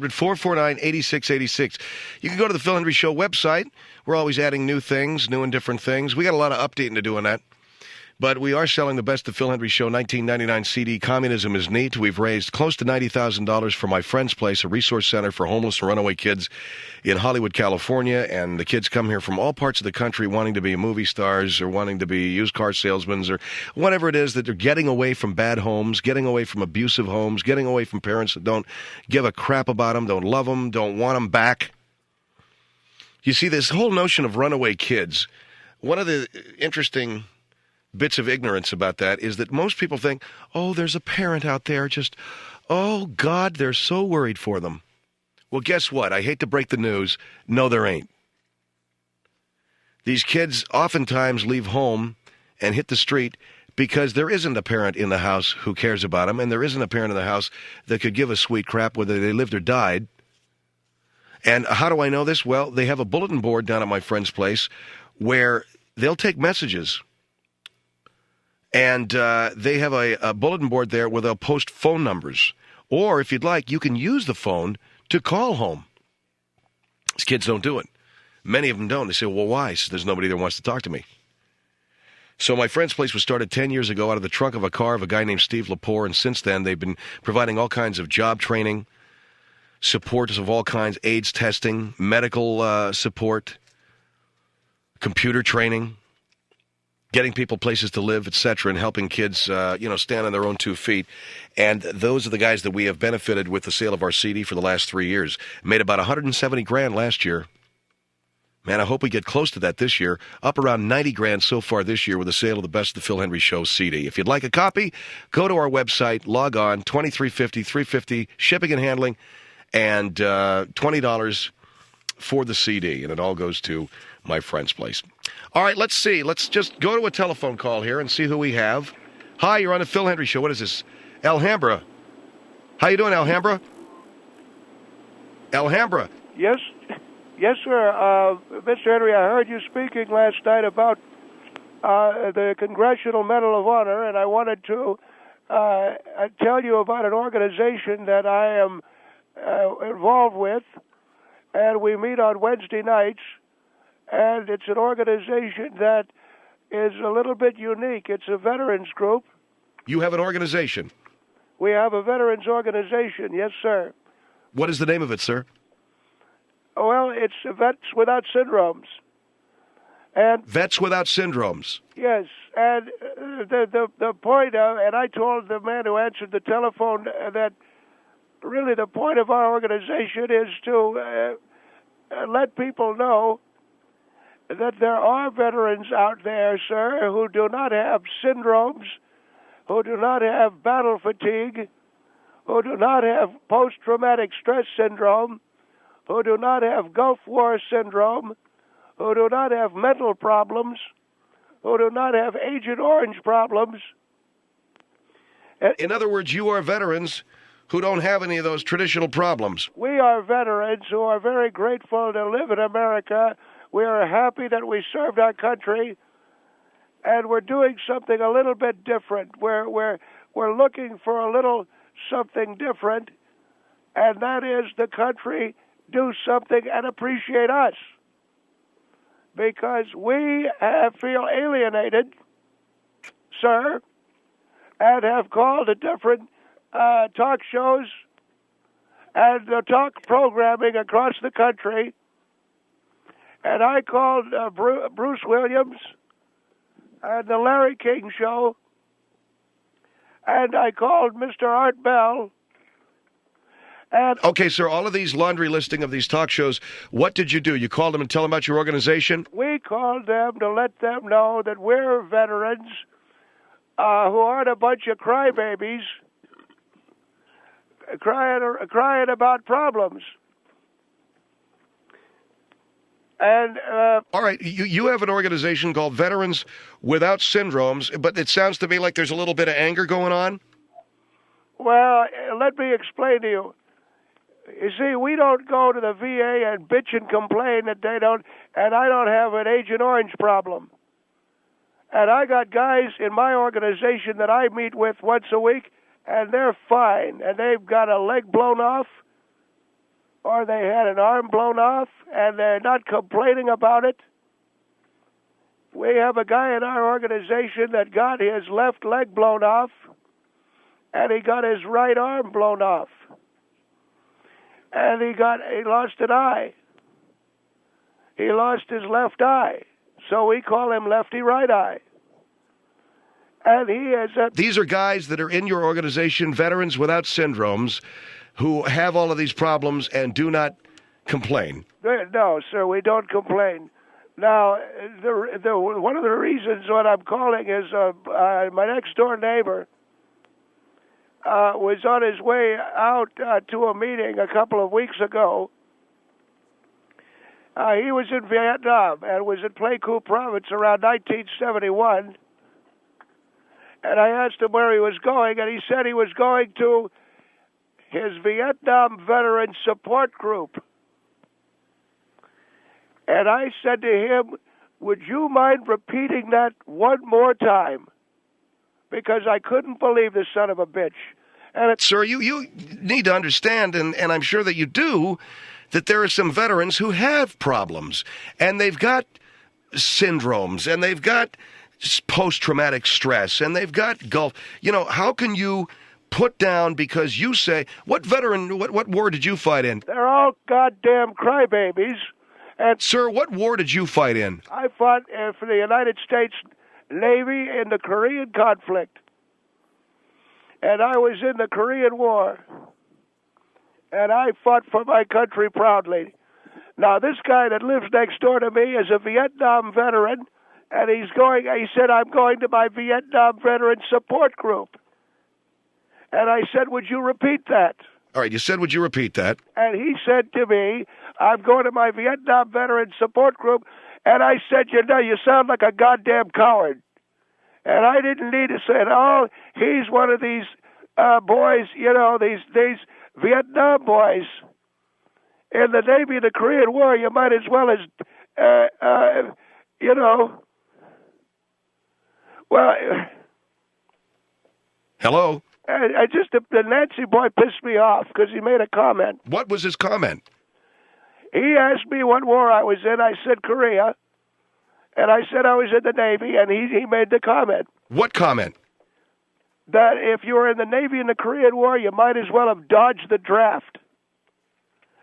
449-8686. You can go to the Phil Hendrie Show website. We're always adding new things, new and different things. We got a lot of updating to do on that. But we are selling the Best of Phil Hendrie Show 1999 CD, Communism is Neat. We've raised close to $90,000 for My Friend's Place, a resource center for homeless and runaway kids in Hollywood, California. And the kids come here from all parts of the country wanting to be movie stars or wanting to be used car salesmen or whatever it is that they're getting away from bad homes, getting away from abusive homes, getting away from parents that don't give a crap about them, don't love them, don't want them back. You see, this whole notion of runaway kids, one of the interesting bits of ignorance about that is that most people think, oh, there's a parent out there just, oh, God, they're so worried for them. Well, guess what? I hate to break the news. No, there ain't. These kids oftentimes leave home and hit the street because there isn't a parent in the house who cares about them, and there isn't a parent in the house that could give a sweet crap whether they lived or died. And how do I know this? Well, they have a bulletin board down at my friend's place where they'll take messages. And they have a bulletin board there where they'll post phone numbers. Or, if you'd like, you can use the phone to call home. These kids don't do it. Many of them don't. They say, well, why? He says, there's nobody that wants to talk to me. So my friend's place was started 10 years ago out of the trunk of a car of a guy named Steve Lepore. And since then, they've been providing all kinds of job training, supports of all kinds, AIDS testing, medical support, computer training, getting people places to live, etc., and helping kids, stand on their own 2 feet. And those are the guys that we have benefited with the sale of our CD for the last 3 years. Made about $170,000 last year. Man, I hope we get close to that this year. Up around $90,000 so far this year with the sale of the Best of the Phil Hendrie Show CD. If you'd like a copy, go to our website, log on, $23.50, $3.50 shipping and handling, and $20 for the CD, and it all goes to my friend's place. All right, let's see. Let's just go to a telephone call here and see who we have. Hi, you're on the Phil Hendrie Show. What is this? Alhambra. How you doing, Alhambra? Alhambra. Yes, sir. Mr. Hendrie, I heard you speaking last night about the Congressional Medal of Honor, and I wanted to tell you about an organization that I am involved with, and we meet on Wednesday nights. And it's an organization that is a little bit unique. It's a veterans group. You have an organization? We have a veterans organization, yes, sir. What is the name of it, sir? Well, it's Vets Without Syndromes. And Vets Without Syndromes. Yes, and the point of, and I told the man who answered the telephone that really the point of our organization is to let people know that there are veterans out there, sir, who do not have syndromes, who do not have battle fatigue, who do not have post-traumatic stress syndrome, who do not have Gulf War syndrome, who do not have mental problems, who do not have Agent Orange problems. In other words, you are veterans who don't have any of those traditional problems. We are veterans who are very grateful to live in America. We are happy that we served our country, and we're doing something a little bit different. We're looking for a little something different, and that is the country do something and appreciate us. Because we feel alienated, sir, and have called the different talk shows and the talk programming across the country. And I called Bruce Williams and the Larry King Show, and I called Mr. Art Bell. And okay, sir, all of these laundry listing of these talk shows, what did you do? You called them and tell them about your organization? We called them to let them know that we're veterans who aren't a bunch of crybabies crying about problems. And all right, you have an organization called Veterans Without Syndromes, but it sounds to me like there's a little bit of anger going on. Well, let me explain to you. You see, we don't go to the VA and bitch and complain that they don't, and I don't have an Agent Orange problem. And I got guys in my organization that I meet with once a week, and they're fine, and they've got a leg blown off, or they had an arm blown off, and they're not complaining about it. We have a guy in our organization that got his left leg blown off, and he got his right arm blown off, and he lost an eye. He lost his left eye, so we call him Lefty Right Eye. And he is These are guys that are in your organization, veterans without syndromes, who have all of these problems and do not complain. No, sir, we don't complain. Now, one of the reasons what I'm calling is my next-door neighbor was on his way out to a meeting a couple of weeks ago. He was in Vietnam and was in Pleiku Province around 1971. And I asked him where he was going, and he said he was going to his Vietnam Veteran Support Group. And I said to him, would you mind repeating that one more time? Because I couldn't believe the son of a bitch. And Sir, you need to understand, and I'm sure that you do, that there are some veterans who have problems, and they've got syndromes, and they've got post-traumatic stress, and they've got Gulf. You know, how can you put down because you say, what war did you fight in? They're all goddamn crybabies. And Sir, what war did you fight in? I fought for the United States Navy in the Korean conflict. And I was in the Korean War. And I fought for my country proudly. Now, this guy that lives next door to me is a Vietnam veteran, and he said, I'm going to my Vietnam Veteran Support Group. And I said, would you repeat that? All right, you said, would you repeat that? And he said to me, I'm going to my Vietnam Veteran Support Group. And I said, you sound like a goddamn coward. And I didn't need to say, oh, he's one of these boys, these Vietnam boys. In the Navy of the Korean War, you might as well well... Hello? The Nancy boy pissed me off because he made a comment. What was his comment? He asked me what war I was in. I said Korea. And I said I was in the Navy, and he made the comment. What comment? That if you were in the Navy in the Korean War, you might as well have dodged the draft.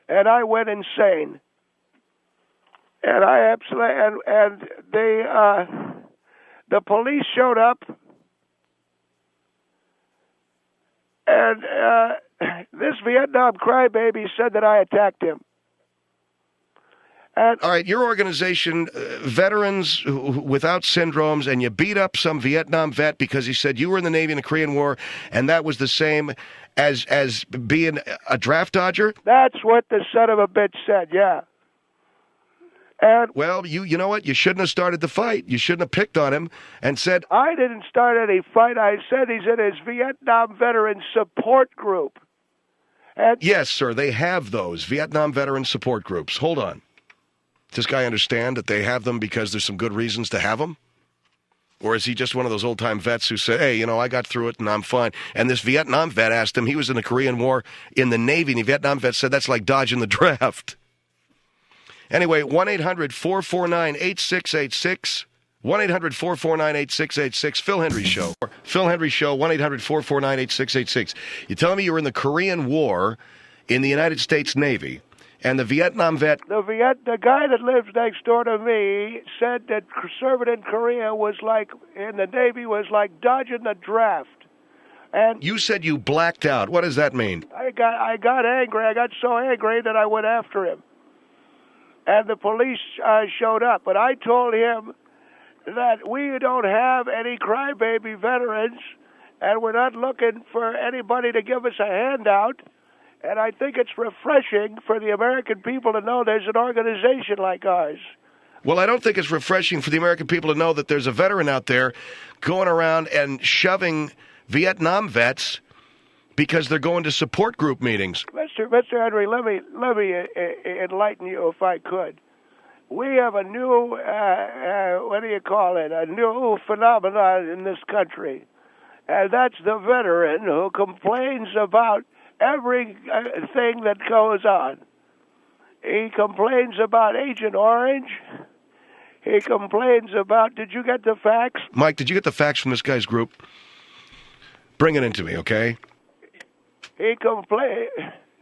And I went insane. And I absolutely... And the police showed up. And this Vietnam crybaby said that I attacked him. And, all right, your organization, veterans without syndromes, and you beat up some Vietnam vet because he said you were in the Navy in the Korean War, and that was the same as being a draft dodger? That's what the son of a bitch said, yeah. And well, you know what? You shouldn't have started the fight. You shouldn't have picked on him and said... I didn't start any fight. I said he's in his Vietnam Veteran Support Group. And yes, sir, they have those Vietnam Veteran Support Groups. Hold on. Does this guy understand that they have them because there's some good reasons to have them? Or is he just one of those old-time vets who say, hey, I got through it and I'm fine? And this Vietnam vet asked him, he was in the Korean War in the Navy, and the Vietnam vet said that's like dodging the draft. Anyway, 1-800-449-8686. 1-800-449-8686. Phil Hendrie Show. Phil Hendrie Show, 1-800-449-8686. You're telling me you were in the Korean War in the United States Navy, and the Vietnam vet... The guy that lives next door to me said that serving in Korea in the Navy was like dodging the draft. And you said you blacked out. What does that mean? I got angry. I got so angry that I went after him. And the police showed up. But I told him that we don't have any crybaby veterans, and we're not looking for anybody to give us a handout. And I think it's refreshing for the American people to know there's an organization like ours. Well, I don't think it's refreshing for the American people to know that there's a veteran out there going around and shoving Vietnam vets because they're going to support group meetings. Mr. Hendrie, let me enlighten you if I could. We have a new, a new phenomenon in this country. And that's the veteran who complains about everything that goes on. He complains about Agent Orange. He complains about. Did you get the facts? Mike, did you get the facts from this guy's group? Bring it into me, okay? He complains.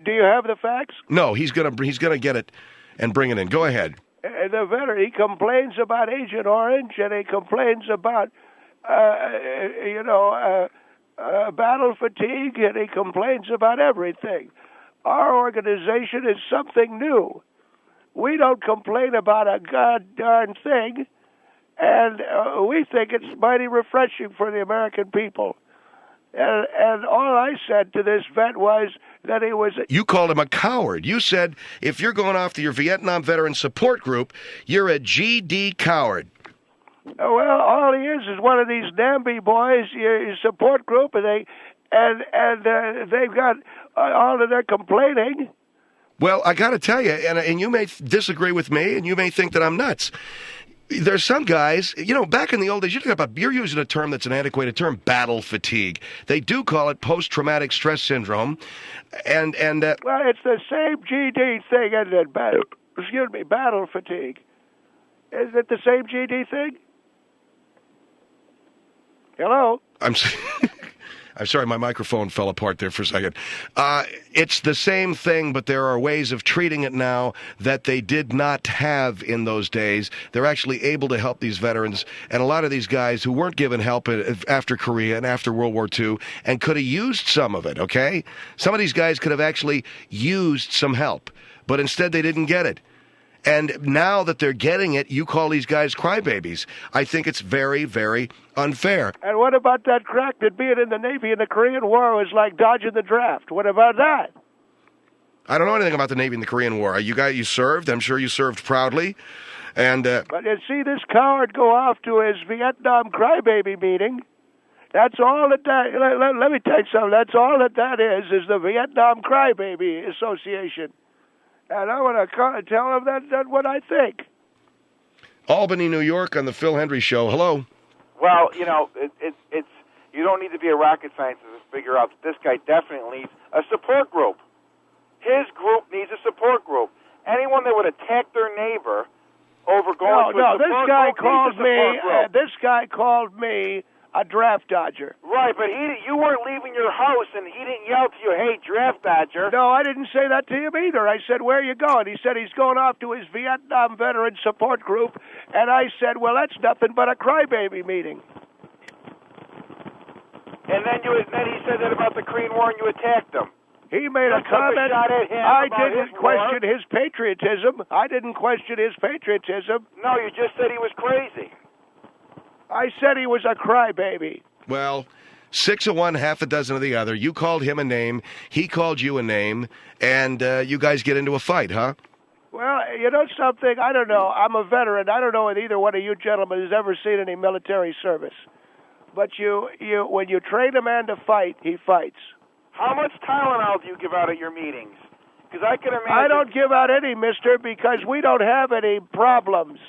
Do you have the facts? No, he's gonna get it and bring it in. Go ahead. The veteran, he complains about Agent Orange, and he complains about, battle fatigue, and he complains about everything. Our organization is something new. We don't complain about a god-darn thing, and we think it's mighty refreshing for the American people. And all I said to this vet was that he was... You called him a coward. You said if you're going off to your Vietnam Veteran Support Group, you're a GD coward. Well, all he is one of these NAMBY boys, your support group, and they've got all of their complaining. Well, I got to tell you, and you may disagree with me, and you may think that I'm nuts. There's some guys, back in the old days, you're using a term that's an antiquated term, battle fatigue. They do call it post-traumatic stress syndrome, and well, it's the same GD thing, isn't it? Battle fatigue. Is it the same GD thing? Hello? I'm sorry, my microphone fell apart there for a second. It's the same thing, but there are ways of treating it now that they did not have in those days. They're actually able to help these veterans, and a lot of these guys who weren't given help after Korea and after World War II and could have used some of it, okay? Some of these guys could have actually used some help, but instead they didn't get it. And now that they're getting it, you call these guys crybabies. I think it's very, very unfair. And what about that crack that being in the Navy in the Korean War was like dodging the draft? What about that? I don't know anything about the Navy in the Korean War. You served. I'm sure you served proudly. And but you see this coward go off to his Vietnam crybaby meeting. That's all that let me tell you something. That's all that is the Vietnam Crybaby Association. And I want to tell him that's what I think. Albany, New York, on the Phil Hendrie Show. Hello. Well, it's you don't need to be a rocket scientist to figure out that this guy definitely needs a support group. His group needs a support group. Anyone that would attack their neighbor over going to a support this guy group called needs a support group. This guy called me a draft dodger. Right, but you weren't leaving your house, and he didn't yell to you, "Hey, draft dodger." No, I didn't say that to him either. I said, "Where are you going?" He said he's going off to his Vietnam Veteran Support Group, and I said, "Well, that's nothing but a crybaby meeting." And then he said that about the Korean War, and you attacked him. He made a comment. I didn't question his patriotism. I didn't question his patriotism. No, you just said he was crazy. I said he was a crybaby. Well, 6 of one, half a dozen of the other. You called him a name. He called you a name. And you guys get into a fight, huh? Well, you know something? I don't know. I'm a veteran. I don't know if either one of you gentlemen has ever seen any military service. But when you train a man to fight, he fights. How much Tylenol do you give out at your meetings? Because I can imagine... I don't give out any, mister, because we don't have any problems.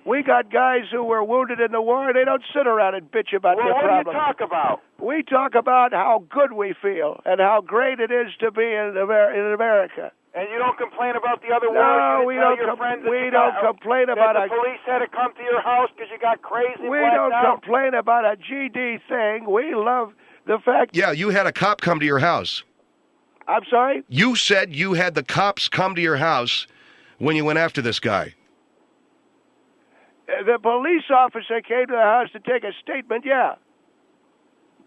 We got guys who were wounded in the war, and they don't sit around and bitch about their problems. What do you talk about? We talk about how good we feel and how great it is to be in America. And you don't complain about the other war? No, we don't complain about the police had to come to your house because you got crazy. We don't complain about a GD thing. We love the fact... Yeah, you had a cop come to your house. I'm sorry? You said you had the cops come to your house when you went after this guy. The police officer came to the house to take a statement, yeah.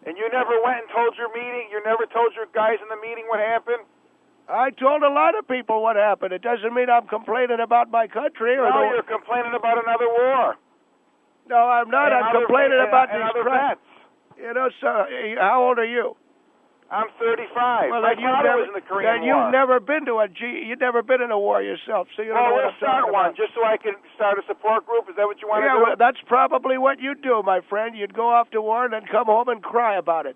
And you never went and told your meeting? You never told your guys in the meeting what happened? I told a lot of people what happened. It doesn't mean I'm complaining about my country. No, you're complaining about another war. No, I'm not. I'm complaining about these vets. You know, so how old are you? I'm 35. Well, my father was in the Korean War. You've never been you've never been in a war yourself, so you don't know what I'm talking about. One, just so I can start a support group. Is that what you want to do? Yeah, well, that's probably what you'd do, my friend. You'd go off to war and then come home and cry about it.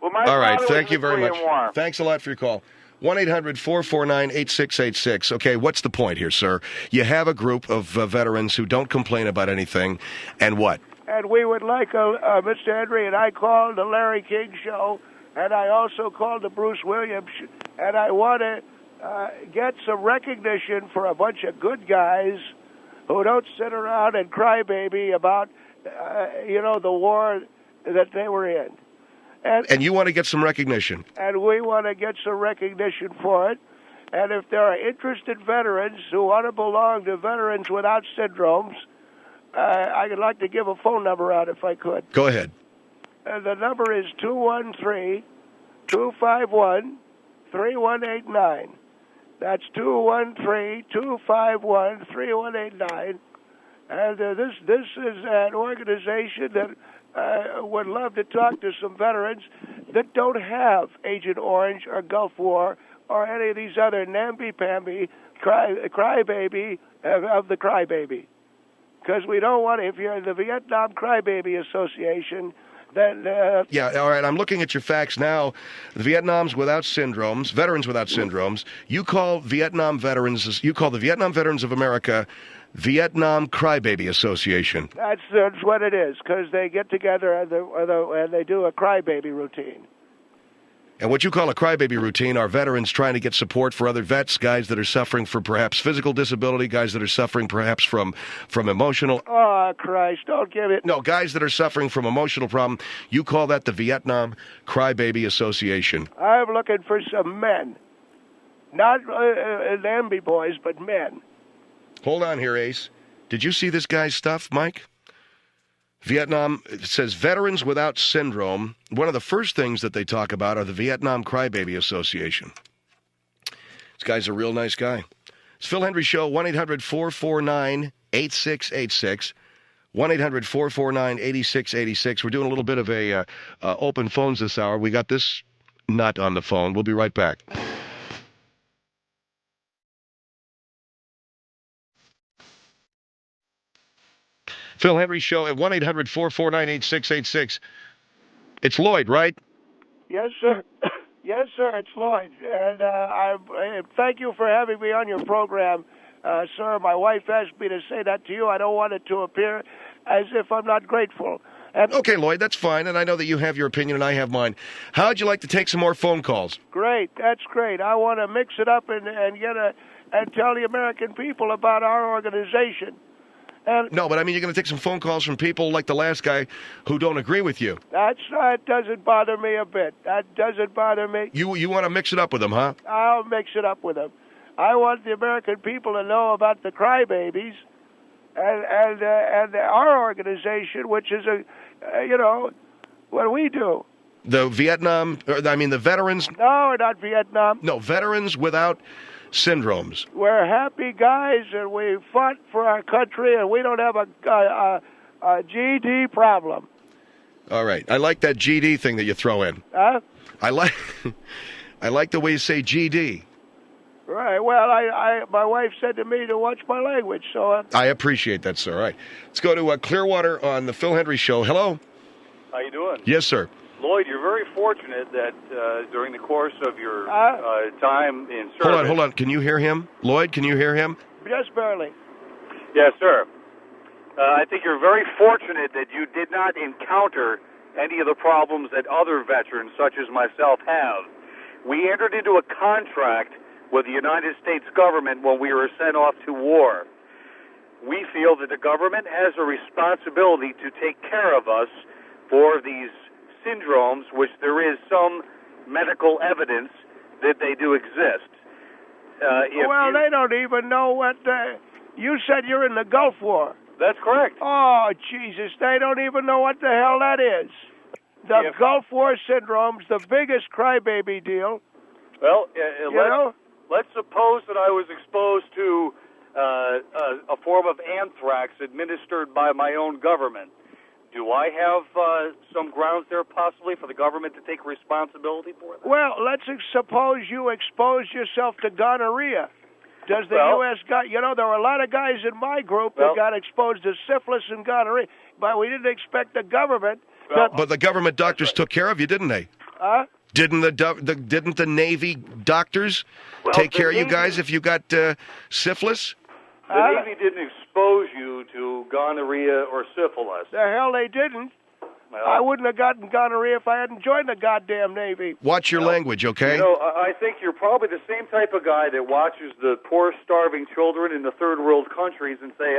Well, all right, thank you very much. Thanks a lot for your call. 1-800-449-8686. Okay, what's the point here, sir? You have a group of veterans who don't complain about anything, and what? And we would like, Mr. Hendrie, and I called the Larry King Show, and I also called the Bruce Williams, and I want to get some recognition for a bunch of good guys who don't sit around and cry baby about, the war that they were in. And you want to get some recognition. And we want to get some recognition for it. And if there are interested veterans who want to belong to Veterans Without Syndromes, I'd like to give a phone number out if I could. Go ahead. The number is 213-251-3189. That's 213-251-3189. And this is an organization that would love to talk to some veterans that don't have Agent Orange or Gulf War or any of these other namby-pamby crybaby of the crybaby. Because we don't want, if you're in the Vietnam Crybaby Association, then... Yeah, all right, I'm looking at your facts now. The Veterans Without Syndromes, you call Vietnam veterans, you call the Vietnam Veterans of America Vietnam Crybaby Association. That's what it is, because they get together and they do a crybaby routine. And what you call a crybaby routine are veterans trying to get support for other vets, guys that are suffering from perhaps physical disability, guys that are suffering perhaps from emotional... Oh, Christ, don't give it... No, guys that are suffering from emotional problem. You call that the Vietnam Crybaby Association. I'm looking for some men. Not namby boys, but men. Hold on here, Ace. Did you see this guy's stuff, Mike? Vietnam, it says Veterans Without Syndrome. One of the first things that they talk about are the Vietnam Crybaby Association. This guy's a real nice guy. It's Phil Hendrie Show, 1-800-449-8686. 1-800-449-8686. We're doing a little bit of a open phones this hour. We got this nut on the phone. We'll be right back. Phil Hendrie Show at 1-800-449-8686. It's Lloyd, right? Yes, sir. Yes, sir, it's Lloyd. And I thank you for having me on your program, sir. My wife asked me to say that to you. I don't want it to appear as if I'm not grateful. And okay, Lloyd, that's fine, and I know that you have your opinion and I have mine. How'd you like to take some more phone calls? Great, that's great. I want to mix it up and tell the American people about our organization. No, but I mean, you're going to take some phone calls from people like the last guy who don't agree with you. That doesn't bother me a bit. That doesn't bother me. You want to mix it up with them, huh? I'll mix it up with them. I want the American people to know about the crybabies and our organization, which is what we do. The the veterans? No, not Vietnam. No, Veterans Without Syndromes. We're happy guys, and we fought for our country, and we don't have a GD problem. All right, I like that GD thing that you throw in. Huh? I like the way you say GD. Right. Well, my wife said to me to watch my language, so I appreciate that, sir. All right, let's go to Clearwater on the Phil Hendrie Show. Hello. How you doing? Yes, sir. Lloyd, you're very fortunate that during the course of your time in service... Hold on. Can you hear him? Lloyd, can you hear him? Just barely. Yes, sir. I think you're very fortunate that you did not encounter any of the problems that other veterans, such as myself, have. We entered into a contract with the United States government when we were sent off to war. We feel that the government has a responsibility to take care of us for these syndromes, which there is some medical evidence that they do exist. They don't even know what... you said you're in the Gulf War. That's correct. Oh, Jesus, they don't even know what the hell that is. The Gulf War syndrome's the biggest crybaby deal. Well, let's suppose that I was exposed to a form of anthrax administered by my own government. Do I have some grounds there possibly for the government to take responsibility for that? Well, let's suppose you exposed yourself to gonorrhea. Does the U.S. there were a lot of guys in my group that got exposed to syphilis and gonorrhea, but we didn't expect the government. But the government doctors took care of you, didn't they? Huh? Didn't the Navy doctors take care of you guys if you got syphilis? The Navy didn't expose you to gonorrhea or syphilis. The hell they didn't. Well, I wouldn't have gotten gonorrhea if I hadn't joined the goddamn Navy. Watch your language, okay? You know, I think you're probably the same type of guy that watches the poor, starving children in the third world countries and say,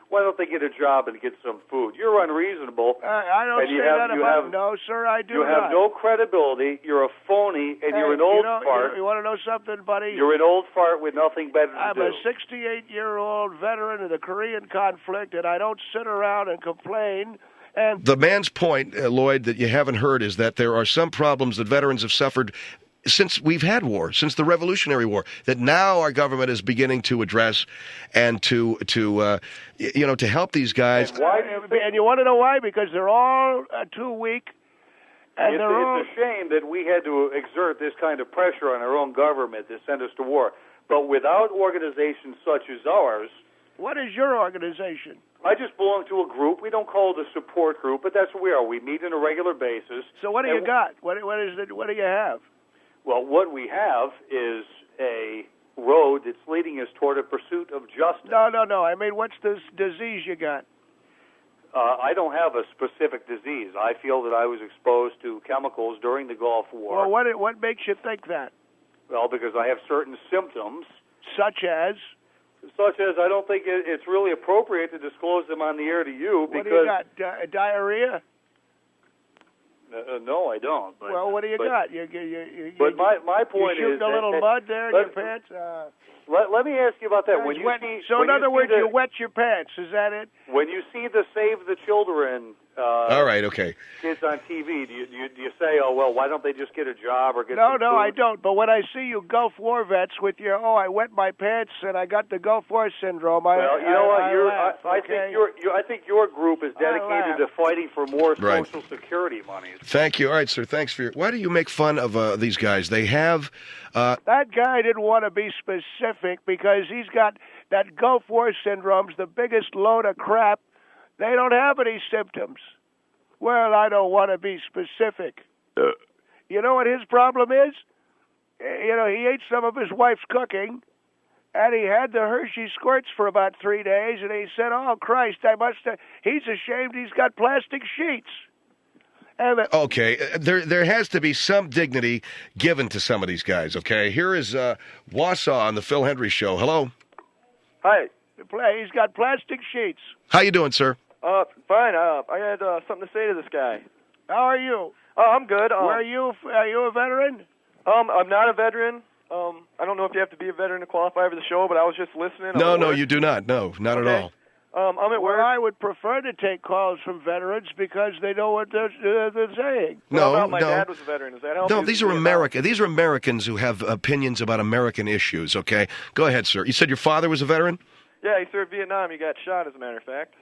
why don't they get a job and get some food? You're unreasonable. I don't and say you that have, about... No, sir, I do You not. have no credibility. You're a phony, and you're an old fart. You want to know something, buddy? You're an old fart with nothing better to I'm do. a 68-year-old veteran of the Korean conflict, and I don't sit around and complain. And The man's point, Lloyd, that you haven't heard is that there are some problems that veterans have suffered since we've had war, since the Revolutionary War, that now our government is beginning to address and to help these guys. And you want to know why? Because they're all too weak. And it's a shame that we had to exert this kind of pressure on our own government to send us to war. But without organizations such as ours... What is your organization? I just belong to a group. We don't call it a support group, but that's what we are. We meet on a regular basis. So what do you got? What do you have? Well, what we have is a road that's leading us toward a pursuit of justice. No. I mean, what's this disease you got? I don't have a specific disease. I feel that I was exposed to chemicals during the Gulf War. Well, what makes you think that? Well, because I have certain symptoms. Such as I don't think it's really appropriate to disclose them on the air to you. Because what do you got? Diarrhea? No, I don't. Well, what do you got? But my point you is... a little mud there in your pants? Let me ask you about that. So in other words, you wet your pants. Is that it? When you see the Save the Children all right, okay. kids on TV, do you say, oh, well, why don't they just get a job or get some food? I don't. But when I see you Gulf War vets with your, I wet my pants and I got the Gulf War syndrome, well, you know what? I think your group is dedicated to fighting for more Social Security money. Thank you. All right, sir. Thanks for your... Why do you make fun of these guys? They have... That guy didn't want to be specific because he's got that Gulf War syndrome's the biggest load of crap. They don't have any symptoms. Well, I don't want to be specific. You know what his problem is? He ate some of his wife's cooking, and he had the Hershey squirts for about 3 days, and he said, oh, Christ, he's ashamed he's got plastic sheets. Okay, there has to be some dignity given to some of these guys, okay? Here is Wausau on the Phil Hendrie Show. Hello. Hi. He's got plastic sheets. How you doing, sir? Fine. I had something to say to this guy. How are you? I'm good. Are you a veteran? I'm not a veteran. I don't know if you have to be a veteran to qualify for the show, but I was just listening. No, you do not. No, not at all. I'm at work. Well, I would prefer to take calls from veterans because they know what they're saying. My dad was a veteran. Does that help? No, these are Americans who have opinions about American issues, okay? Go ahead, sir. You said your father was a veteran? Yeah, he served Vietnam. He got shot, as a matter of fact.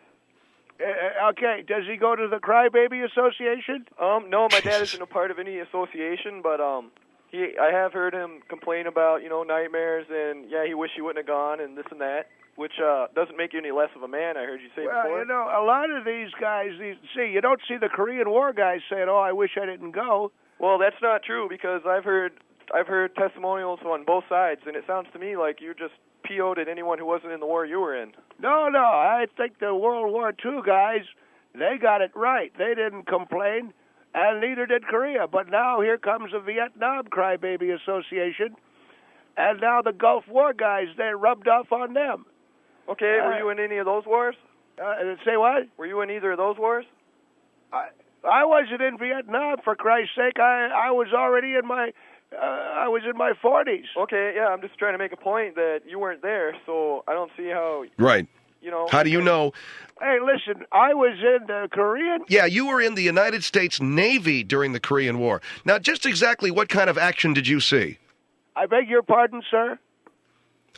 Okay, does he go to the Crybaby Association? No, my dad isn't a part of any association, but I have heard him complain about, nightmares, and he wished he wouldn't have gone, and this and that, which doesn't make you any less of a man, I heard you say before. Well, a lot of these guys, you don't see the Korean War guys saying, oh, I wish I didn't go. Well, that's not true, because I've heard testimonials on both sides, and it sounds to me like you're just PO'd at anyone who wasn't in the war you were in. No, I think the World War II guys, they got it right. They didn't complain, and neither did Korea. But now here comes the Vietnam Crybaby Association, and now the Gulf War guys, they rubbed off on them. Okay, were you in any of those wars? Say what? Were you in either of those wars? I wasn't in Vietnam, for Christ's sake. I was already in my... I was in my 40s. Okay, yeah, I'm just trying to make a point that you weren't there, so I don't see how... Right. How do you know? Hey, listen, I was in the Korean... Yeah, you were in the United States Navy during the Korean War. Now, just exactly what kind of action did you see? I beg your pardon, sir?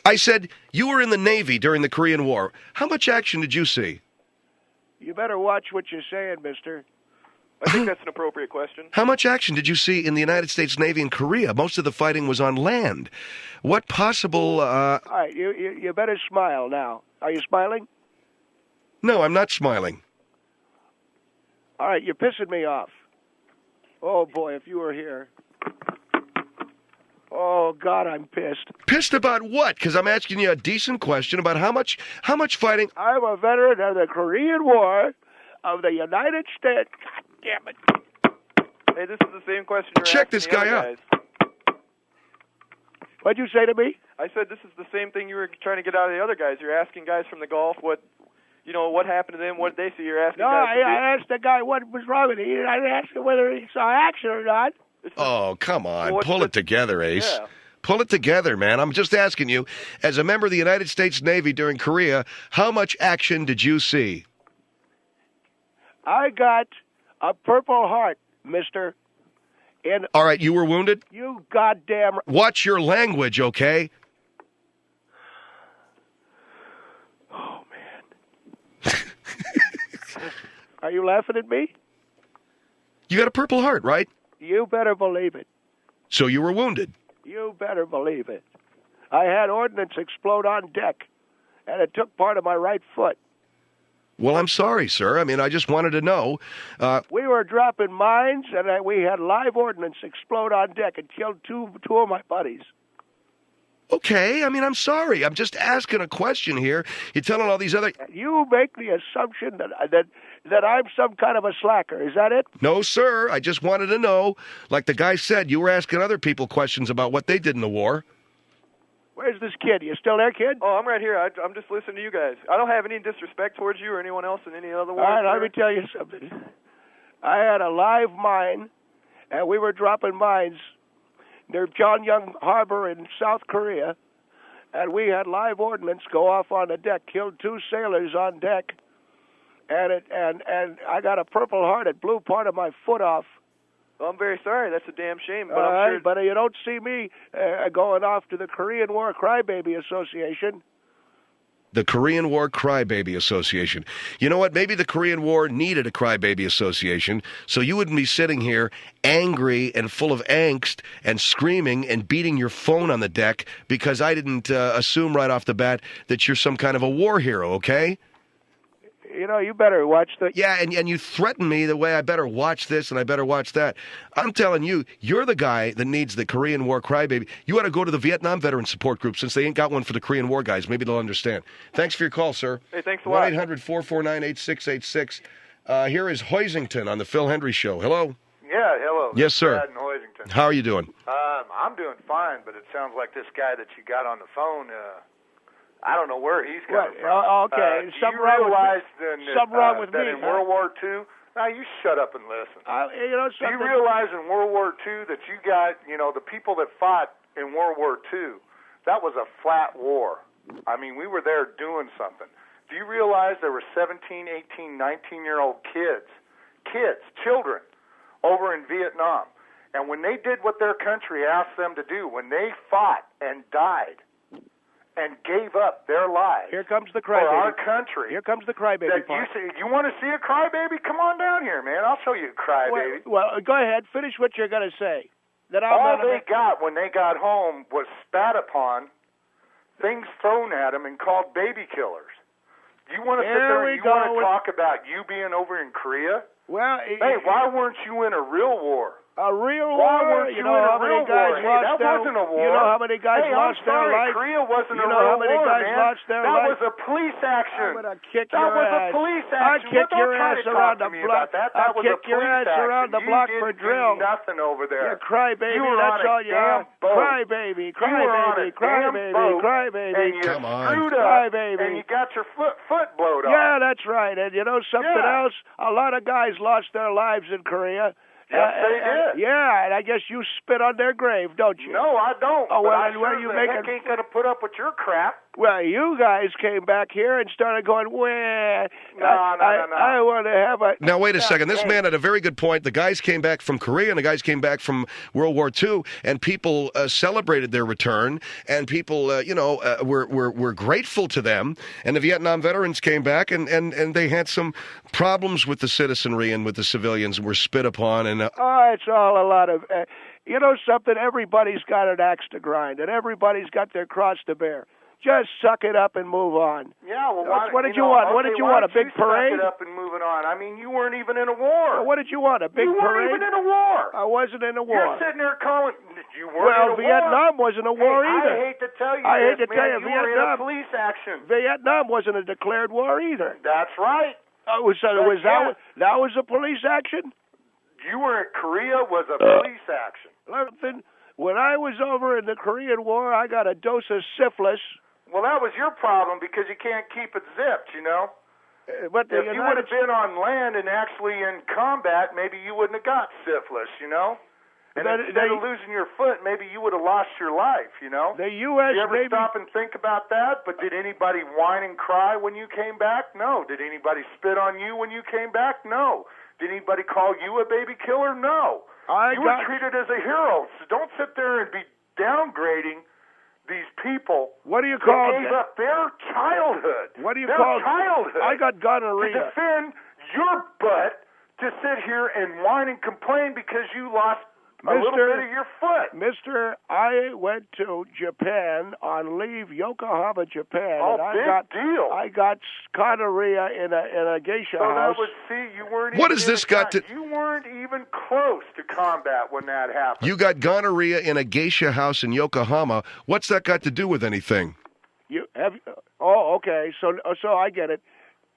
I said you were in the Navy during the Korean War. How much action did you see? You better watch what you're saying, mister. I think that's an appropriate question. How much action did you see in the United States Navy in Korea? Most of the fighting was on land. What possible... All right, you better smile now. Are you smiling? No, I'm not smiling. All right, you're pissing me off. Oh, boy, if you were here. Oh, God, I'm pissed. Pissed about what? Because I'm asking you a decent question about how much fighting... I'm a veteran of the Korean War of the United States... God damn it. Hey, this is the same question you're Check asking this the guy other out. guys. What'd you say to me? I said this is the same thing you were trying to get out of the other guys. You're asking guys from the Gulf what happened to them, what did they see. You're asking No, guys. I asked the guy what was wrong with it. I didn't ask him whether he saw action or not. Oh, come on. Well, Pull it together, Ace. Yeah. Pull it together, man. I'm just asking you, as a member of the United States Navy during Korea, how much action did you see? I got a Purple Heart, mister. And All right, you were wounded? you goddamn... Watch your language, okay? Oh, man. Are you laughing at me? You got a Purple Heart, right? You better believe it. So you were wounded. You better believe it. I had ordnance explode on deck, and it took part of my right foot. Well, I'm sorry, sir. I mean, I just wanted to know. We were dropping mines, and we had live ordnance explode on deck and killed two of my buddies. Okay, I mean, I'm sorry. I'm just asking a question here. You're telling all these other... You make the assumption that I'm some kind of a slacker. Is that it? No, sir. I just wanted to know. Like the guy said, you were asking other people questions about what they did in the war. Where's this kid? You still there, kid? Oh, I'm right here. I'm just listening to you guys. I don't have any disrespect towards you or anyone else in any other All war. right, let me tell you something. I had a live mine, and we were dropping mines near Pyongyang Harbor in South Korea, and we had live ordnance go off on the deck, killed two sailors on deck, and I got a Purple Heart. It blew part of my foot off. Well, I'm very sorry. That's a damn shame. But All I'm right, sure. but you don't see me going off to the Korean War Crybaby Association. The Korean War Crybaby Association. You know what? Maybe the Korean War needed a Crybaby Association, so you wouldn't be sitting here angry and full of angst and screaming and beating your phone on the deck because I didn't assume right off the bat that you're some kind of a war hero, okay? You know, you better watch the... Yeah, and you threaten me the way I better watch this and I better watch that. I'm telling you, you're the guy that needs the Korean War Crybaby. You ought to go to the Vietnam Veteran Support Group since they ain't got one for the Korean War guys. Maybe they'll understand. Thanks for your call, sir. Hey, thanks a lot. 1-800-449-8686. Here is Hoisington on the Phil Hendrie Show. Hello? Yeah, hello. Yes, sir. Brad in Hoisington. How are you doing? I'm doing fine, but it sounds like this guy that you got on the phone, I don't know where he's coming from. Okay, something wrong with me. In World War II, now you shut up and listen. You know Do something? you realize in World War II that you got, the people that fought in World War II, that was a flat war. I mean, we were there doing something. Do you realize there were 17, 18, 19-year-old kids, children, over in Vietnam? And when they did what their country asked them to do, when they fought and died and gave up their lives Here comes the for crybaby. our country. Here comes the crybaby That part. you want to see a crybaby? Come on down here, man. I'll show you a crybaby. Well, go ahead. Finish what you're going to say. All they got when they got home was spat upon, things thrown at them, and called baby killers. You want to sit there and you want to talk about you being over in Korea? Well, hey, why weren't you in a real war? A real Why war? weren't You know how many guys Hey, lost that wasn't a war. You know how many guys lost their lives? Korea wasn't You a know real how many war, guys man. lost their that lives? was a police action. I'm gonna kick that your was ass. a police I'll action. kick Don't your try ass to around talk the to me block. about that. I'll That was kick a your police ass around the action. block You for didn't drill. do nothing over there. You crybaby. You were That's on all a you are. damn boat. Crybaby. You were on a damn boat, Crybaby. and you Come on. screwed up, Crybaby. and you got your foot blowed off. Yeah, that's right. And you know something else? A lot of guys lost their lives in Korea. Yes, they did. Yeah, and I guess you spit on their grave, don't you? No, I don't. Oh, well, but I and what sure are you the making? heck ain't going to put up with your crap. Well, you guys came back here and started going, well, No. I want to have a... Now, wait a second. This man had a very good point. The guys came back from Korea, and the guys came back from World War II, and people celebrated their return, and people, were grateful to them. And the Vietnam veterans came back, and they had some problems with the citizenry and with the civilians, and were spit upon. And it's all a lot of... you know something? Everybody's got an axe to grind, and everybody's got their cross to bear. Just suck it up and move on. Yeah, well, what did you want? What did you want? A big parade? Suck it up and moving on. I mean, you weren't even in a war. Well, what did you want? A big parade? You weren't even in a war. I wasn't in a war. You're sitting there calling. You weren't in a war. Vietnam wasn't a war either. I hate to tell you you, you were in a police action. Vietnam wasn't a declared war either. That's right. That was a police action? you were in Korea was a police action. Listen, when I was over in the Korean War, I got a dose of syphilis. Well, that was your problem because you can't keep it zipped, you know? But If you would have been on land and actually in combat, maybe you wouldn't have got syphilis, you know? And instead of losing your foot, maybe you would have lost your life, you know? The U.S. Did you ever stop and think about that? But did anybody whine and cry when you came back? No. Did anybody spit on you when you came back? No. Did anybody call you a baby killer? No. You were treated as a hero. So don't sit there and be downgrading these people. What do you call it? Gave up their childhood. What do you call childhood? I got gonorrhea. To defend your butt to sit here and whine and complain because you lost a little bit of your foot. Mister, I went to Japan on leave, Yokohama, Japan. Oh, and deal. I got gonorrhea in a geisha house. You weren't what has this got to... You weren't even close to combat when that happened. You got gonorrhea in a geisha house in Yokohama. What's that got to do with anything? Oh, okay. So I get it.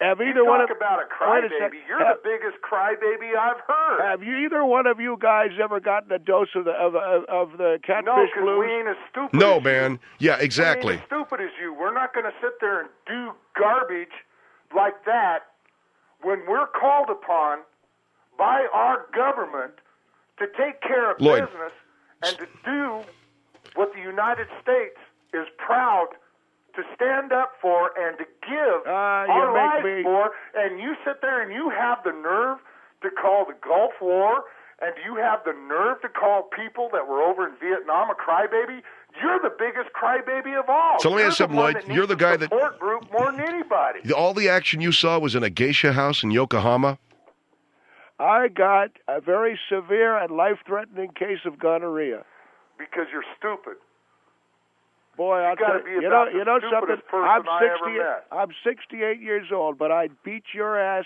Have either one of about a crybaby? You're the biggest crybaby I've heard. Have you either one of you guys ever gotten a dose of the catfish blues? No, because we ain't as stupid. No, man. Yeah, exactly. We ain't as stupid as you. We're not going to sit there and do garbage like that when we're called upon by our government to take care of Lloyd. business and to do what the United States is proud to stand up for and to give our lives for, and you sit there and you have the nerve to call the Gulf War, and you have the nerve to call people that were over in Vietnam a crybaby. You're the biggest crybaby of all. So let me ask something, Lloyd. You're the guy that support group more than anybody. All the action you saw was in a geisha house in Yokohama? I got a very severe and life-threatening case of gonorrhea. Because you're stupid. Boy, I'll tell you, you know something? I'm 68 years old, but I'd beat your ass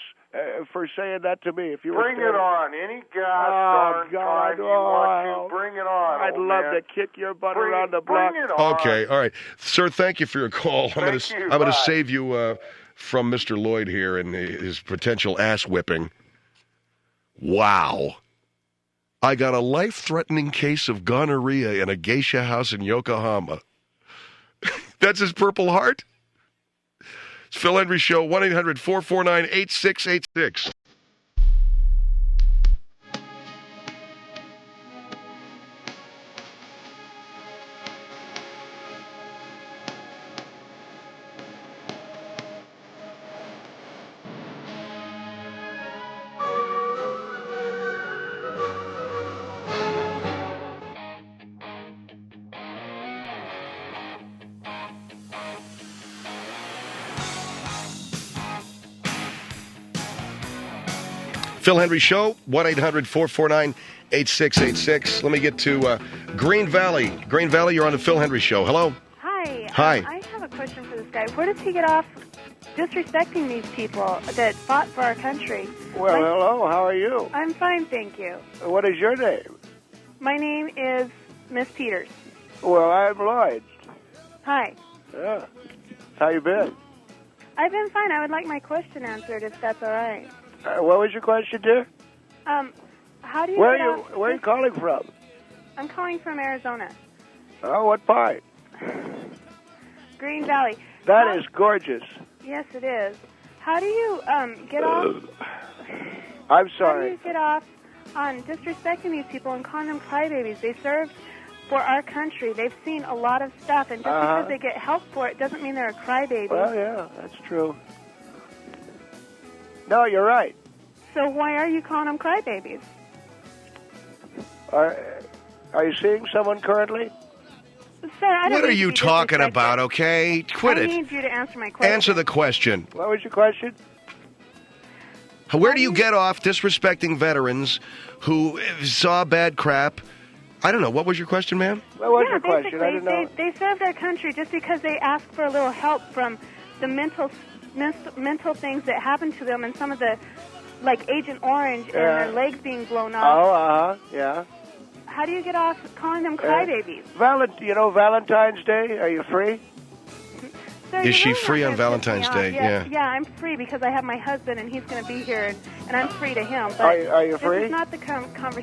for saying that to me if you bring were it on. Any gosh darn time you want to, bring it on. I'd love to kick your butt around the block. Bring it on. Okay, all right. Sir, thank you for your call. I'm going to save you from Mr. Lloyd here and his potential ass whipping. Wow. I got a life-threatening case of gonorrhea in a geisha house in Yokohama. That's his Purple Heart? It's Phil Hendrie Show, 1-800-449-8686. Phil Hendrie Show, 1-800-449-8686. Let me get to Green Valley. Green Valley, you're on the Phil Hendrie Show. Hello? Hi. Hi. I have a question for this guy. Where does he get off disrespecting these people that fought for our country? Well, hello. How are you? I'm fine, thank you. What is your name? My name is Miss Peters. Well, I'm Lloyd. Hi. Yeah. How you been? I've been fine. I would like my question answered, if that's all right. What was your question, dear? How do you? Where are you calling from? I'm calling from Arizona. Oh, what part? Green Valley. That is gorgeous. Yes, it is. How do you get off? I'm sorry. How do you get off on disrespecting these people and calling them crybabies? They served for our country. They've seen a lot of stuff, and just because they get help for it doesn't mean they're a crybaby. Well, yeah, that's true. No, you're right. So why are you calling them crybabies? Are you seeing someone currently? Sir, I don't what are you talking about, okay? Quit it. I need you to answer my question. Answer the question. What was your question? Where do you get off disrespecting veterans who saw bad crap? I don't know. What was your question, ma'am? What was your question? I didn't know. They served our country just because they asked for a little help from the mental things that happened to them and some of the, like Agent Orange and their legs being blown off. Yeah. How do you get off calling them crybabies? Valentine's Day, are you free? sir, Is she you're really free not on gonna piss me Valentine's off. Day? Yeah, Yeah. I'm free because I have my husband and he's going to be here, and I'm free to him. But Are you free? This is not the conversation